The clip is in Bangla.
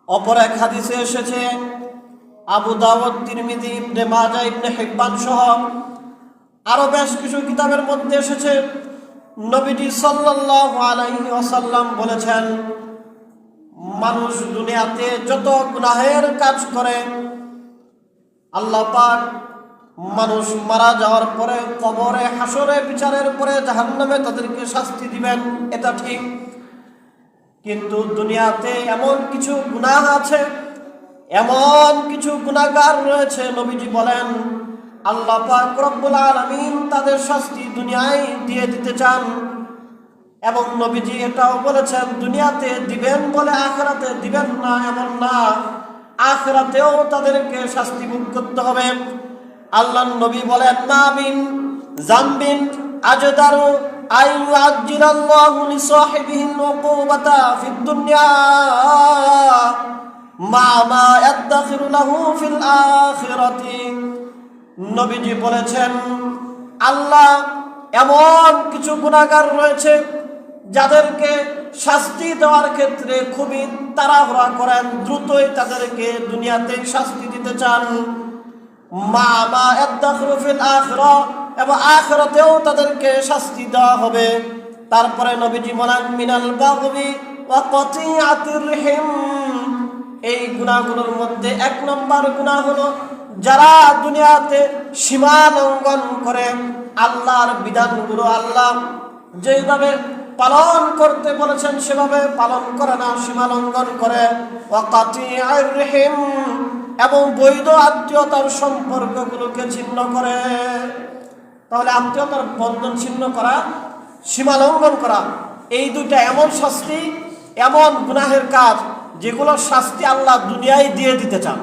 অপর এক হাদিসে এসেছে, আবু দাউদ, তিরমিজি, ইবনে মাজাহ, ইবনে হিব্বান সহ আরো বেশ কিছু কিতাবের মধ্যে এসেছে, নবীজি সাল্লাল্লাহু আলাইহি ওয়াসাল্লাম বলেছেন, মানুষ দুনিয়াতে যত গুনাহের কাজ করে আল্লাহ পাক মানুষ মারা যাওয়ার পরে কবরে, হাসরে, বিচারের পরে জাহান্নামে তাদেরকে শাস্তি দিবেন, এটা ঠিক। কিন্তু দুনিয়াতে এমন কিছু গুনাহ আছে, এমন কিছু গুনাহগার রয়েছে, নবীজি বলেন আল্লাহ পাক রব্বুল আলামিন তাদের শাস্তি দুনিয়ায় দিয়ে দিতে চান। এবং নবীজি এটাও বলেছেন, দুনিয়াতে দিবেন বলে আখিরাতে দিবেন না এমন না, আখিরাতেও তাদেরকে শাস্তি ভোগ করতে হবে। আল্লাহর নবী বলেন, মা মিন যামবিন আজদারু আইয়ুআজ্জিলাল্লাহু লিসাহিবিহিল উকুবাতা ফিদ দুনিয়া মা ইয়াদখিরু লাহু ফিল আখিরাতি। নবীজি বলেছেন, আল্লাহ এমন কিছু গুনাহগার রয়েছে যাদেরকে শাস্তি দেওয়ার ক্ষেত্রে খুবই তাড়াহুড়া করেন, দ্রুতই তাদেরকে দুনিয়াতে শাস্তি দিতে চান। মা ইয়াদখিরু ফিল আখিরা, এবং আখিরাতেও তাদেরকে শাস্তি দেওয়া হবে। তারপরে নবীজি বলেন, মিনাল বাগবি ওয়া কতিআতির রহিম। এই গুনাহগুলোর মধ্যে এক নম্বর গুনাহ হলো যারা দুনিয়াতে সীমা লঙ্ঘন করে, আল্লাহর বিধানগুলো আল্লাহ যেভাবে পালন করতে বলেছেন সেভাবে পালন করে না, সীমা লঙ্ঘন করে। ওয়া কাতিআর রহিম, এবং বৈধ আত্মীয়তার সম্পর্কগুলোকে ছিন্ন করে। তাহলে আত্মীয়তার বন্ধন ছিন্ন করা, সীমা লঙ্ঘন করা, এই দুইটা এমন শাস্তি, এমন গুনাহের কাজ যেগুলোর শাস্তি আল্লাহ দুনিয়ায় দিয়ে দিতে চান।